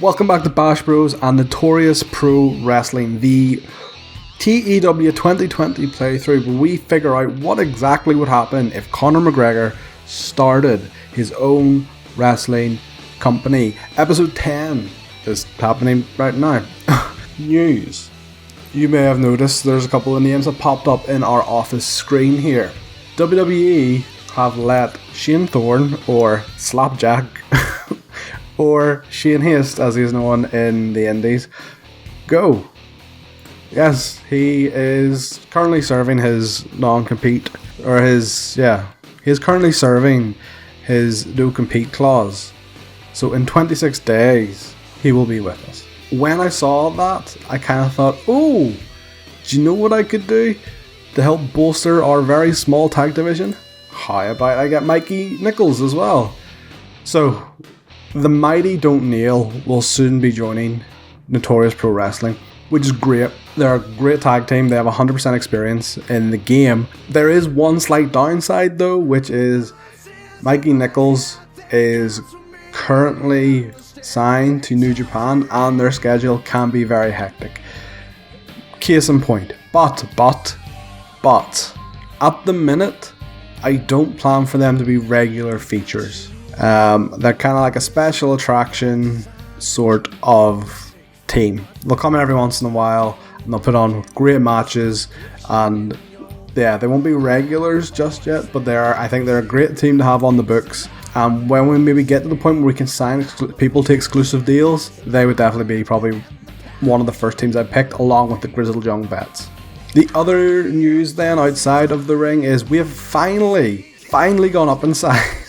Welcome back to Bash Bros and Notorious Pro Wrestling, the TEW2020 playthrough where we figure out what exactly would happen if Conor McGregor started his own wrestling company. Episode 10 is happening right now. News. You may have noticed there's a couple of names that popped up in our office screen here. WWE have let Shane Thorne, or Slapjack, or Shane Haste as he's known in the indies, go. Yes, he is currently serving his non-compete, or he's currently serving his no-compete clause. So in 26 days, he will be with us. When I saw that, I kind of thought, oh, do you know what I could do to help bolster our very small tag division? How about I get Mikey Nichols as well? So, the mighty Don't Kneel will soon be joining Notorious Pro Wrestling, which is great. They're a great tag team. They have 100% experience in the game. There is one slight downside though, which is Mikey Nichols is currently signed to New Japan and their schedule can be very hectic. Case in point. But, at the minute, I don't plan for them to be regular features. They're kind of like a special attraction sort of team. They'll come in every once in a while and they'll put on great matches, and yeah, they won't be regulars just yet, but I think they're a great team to have on the books. And when we maybe get to the point where we can sign people to exclusive deals, they would definitely be probably one of the first teams I picked, along with the Grizzled Young Vets. The other news then outside of the ring is we have finally gone up in size.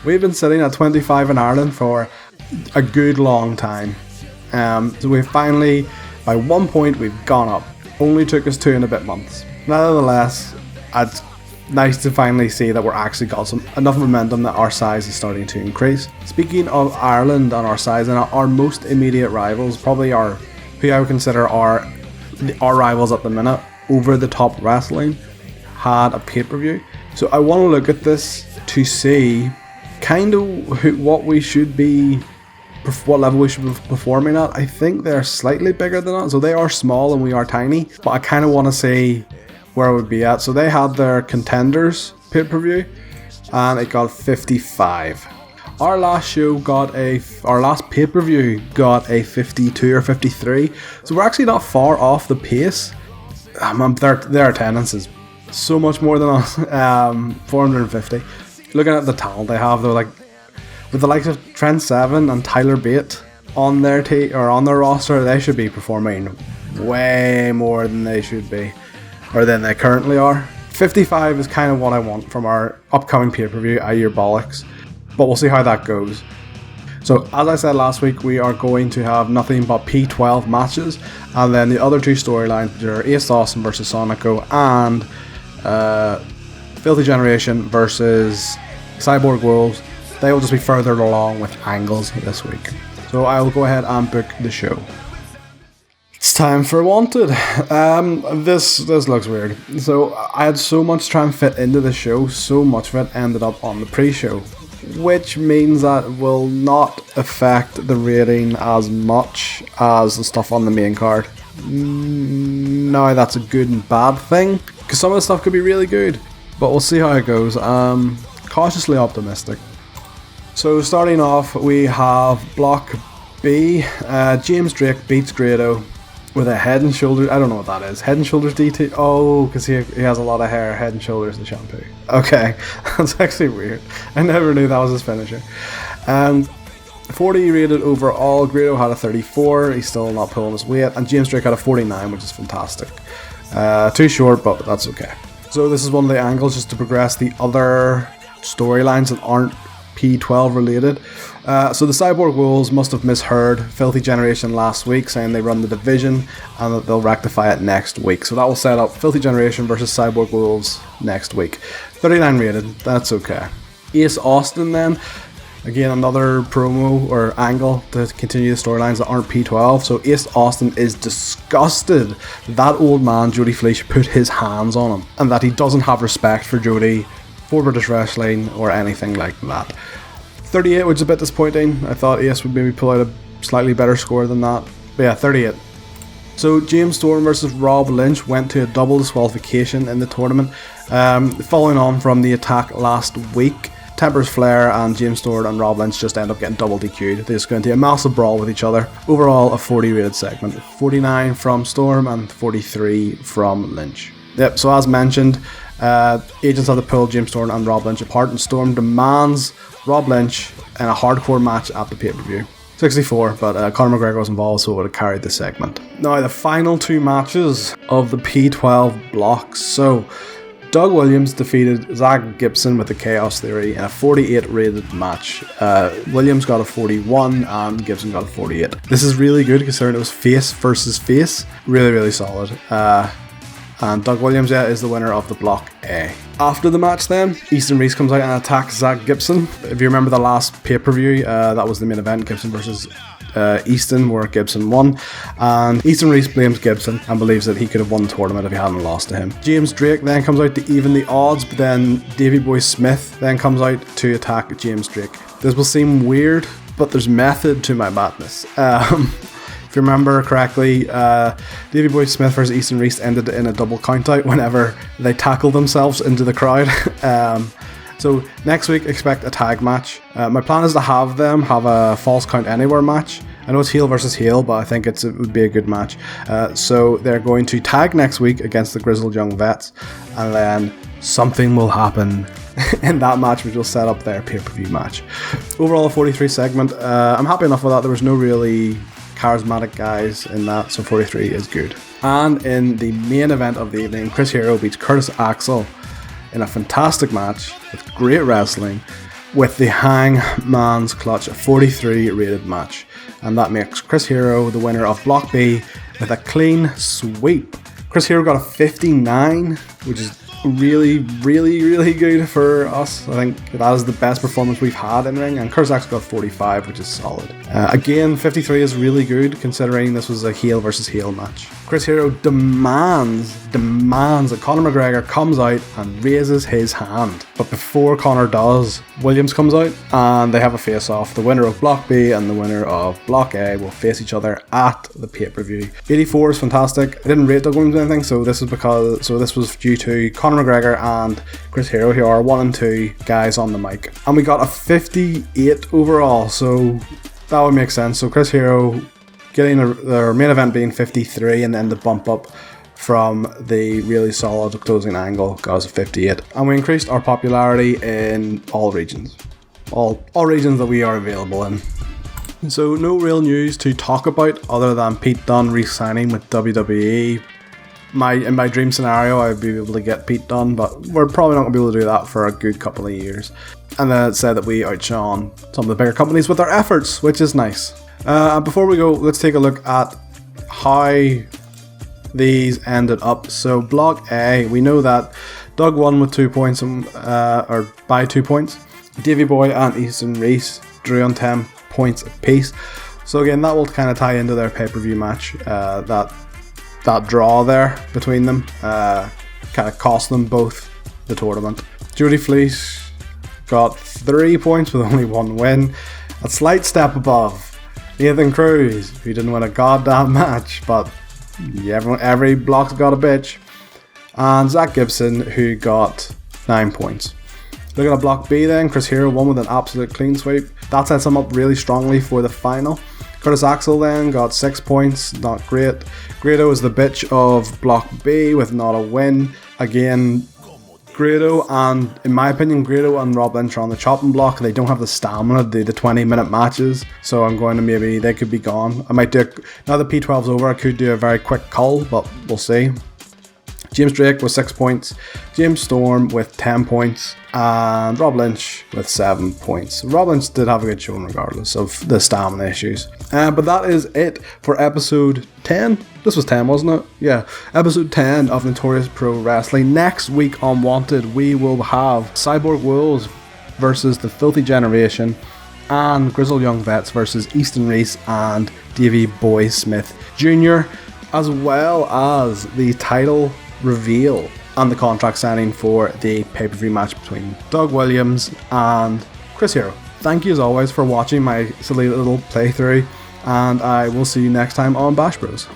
We've been sitting at 25 in Ireland for a good long time. So we've finally, by 1 point, we've gone up. Only took us 2 and a bit months. Nevertheless, it's nice to finally see that we're actually got enough momentum that our size is starting to increase. Speaking of Ireland and our size, and our most immediate rivals, probably who I would consider our rivals at the minute, Over the Top Wrestling, had a pay-per-view. So I want to look at this to see kind of what we should be, what level we should be performing at. I think they're slightly bigger than us, so they are small and we are tiny, but I kind of want to see where it would be at. So they had their Contenders pay-per-view and it got 55. Our last pay-per-view got a 52 or 53, so we're actually not far off the pace. Their attendance is so much more than us. 450. Looking at the talent they have, though, like with the likes of Trent Seven and Tyler Bate on their on their roster, they should be performing way more than they should be, or than they currently are. 55 is kind of what I want from our upcoming pay-per-view, I Hear Bollocks, but we'll see how that goes. So, as I said last week, we are going to have nothing but P12 matches, and then the other 2 storylines, which are Ace Austin versus Sonico and Filthy Generation versus Cyborg Wolves. They will just be further along with angles this week. So I will go ahead and book the show. It's time for Wanted. This looks weird. So I had so much to try and fit into the show, so much of it ended up on the pre-show, which means that it will not affect the rating as much as the stuff on the main card. Now that's a good and bad thing, because some of the stuff could be really good, but we'll see how it goes. Cautiously optimistic. So starting off, we have Block B. James Drake beats Grado with a Head and Shoulders. I don't know what that is. Head and Shoulders DT. Oh, because he has a lot of hair. Head and Shoulders the shampoo. Okay, that's actually weird. I never knew that was his finisher. 40 rated overall. Grado had a 34. He's still not pulling his weight. And James Drake had a 49, which is fantastic. Too short, but that's okay. So this is one of the angles just to progress the other storylines that aren't P12 related. So the Cyborg Wolves must have misheard Filthy Generation last week, saying they run the division and that they'll rectify it next week. So that will set up Filthy Generation versus Cyborg Wolves next week. 39 rated, that's okay. Ace Austin then, again another promo or angle to continue the storylines that aren't P12. So Ace Austin is disgusted that old man Jody Fleisch put his hands on him, and that he doesn't have respect for Jody, for British wrestling, or anything like that. 38, which is a bit disappointing. I thought Ace would maybe pull out a slightly better score than that. But yeah, 38. So James Storm versus Rob Lynch went to a double disqualification in the tournament. Following on from the attack last week, Tempers Flair and James Storm and Rob Lynch just end up getting double DQ'd. They just go into a massive brawl with each other. Overall, a 40 rated segment. 49 from Storm and 43 from Lynch. Yep, so as mentioned, agents have to pull James Storm and Rob Lynch apart, and Storm demands Rob Lynch in a hardcore match at the pay-per-view. 64, but Conor McGregor was involved, so it would have carried the segment. Now, the final two matches of the P12 blocks. So, Doug Williams defeated Zach Gibson with the Chaos Theory in a 48 rated match. Williams got a 41 and Gibson got a 48. This is really good considering it was face versus face. Really, really solid. And Doug Williams is the winner of the Block A. After the match then, Easton Reese comes out and attacks Zach Gibson. If you remember the last pay-per-view, that was the main event, Gibson versus Easton, where Gibson won. And Easton Reese blames Gibson and believes that he could have won the tournament if he hadn't lost to him. James Drake then comes out to even the odds, but then Davey Boy Smith then comes out to attack James Drake. This will seem weird, but there's method to my madness. If you remember correctly, Davey Boy Smith versus Easton Reese ended in a double countout whenever they tackled themselves into the crowd. So next week, expect a tag match. My plan is to have them have a false count anywhere match. I know it's heel versus heel, but I think it would be a good match. So they're going to tag next week against the Grizzled Young Vets, and then something will happen in that match, which will set up their pay-per-view match. Overall, a 43 segment. I'm happy enough with that. There was no really charismatic guys in that, so 43 is good. And in the main event of the evening, Chris Hero beats Curtis Axel in a fantastic match with great wrestling with the Hangman's Clutch, a 43 rated match, and that makes Chris Hero the winner of Block B with a clean sweep. Chris Hero got a 59, which is really, really, really good for us. I think that is the best performance we've had in ring, and Curtis Axel got 45, which is solid. Again, 53 is really good considering this was a heel versus heel match. Chris Hero demands that Conor McGregor comes out and raises his hand. But before Conor does, Williams comes out and they have a face-off. The winner of Block B and the winner of Block A will face each other at the pay-per-view. 84 is fantastic. I didn't rate Doug Williams or anything, so this was due to Conor McGregor and Chris Hero, who are 1 and 2 guys on the mic. And we got a 58 overall, so that would make sense. So Chris Hero getting their main event being 53, and then the bump up from the really solid closing angle got us a 58. And we increased our popularity in all regions. All regions that we are available in. So no real news to talk about other than Pete Dunne re-signing with WWE. In my dream scenario, I'd be able to get Pete Dunne, but we're probably not going to be able to do that for a good couple of years. And then it said that we outshone some of the bigger companies with our efforts, which is nice. Before we go, let's take a look at how these ended up. So Block A, we know that Doug won with 2 points, or by 2 points. Davey Boy and Easton Reese drew on 10 points apiece. So again, that will kind of tie into their pay-per-view match. That draw there between them kind of cost them both the tournament. Jody Fleece got 3 points with only 1 win. A slight step above Nathan Cruz, who didn't win a goddamn match, but every block's got a bitch. And Zach Gibson, who got 9 points. Looking at Block B then, Chris Hero won with an absolute clean sweep. That sets him up really strongly for the final. Curtis Axel then got 6 points, not great. Grado is the bitch of Block B with not a win. Again, Grado and, in my opinion, Grado and Rob Lynch are on the chopping block. They don't have the stamina to do the 20-minute matches, so I'm going to they could be gone. I might do, now that P12's over, I could do a very quick cull, but we'll see. James Drake with 6 points, James Storm with 10 points, and Rob Lynch with 7 points. Rob Lynch did have a good showing regardless of the stamina issues. But that is it for episode 10. This was 10, wasn't it? Yeah, episode 10 of Notorious Pro Wrestling. Next week on Wanted, we will have Cyborg Wolves versus the Filthy Generation, and Grizzled Young Vets versus Easton Reese and Davey Boy Smith Jr., as well as the title reveal and the contract signing for the pay-per-view match between Doug Williams and Chris Hero. Thank you as always for watching my silly little playthrough and I will see you next time on Bash Bros.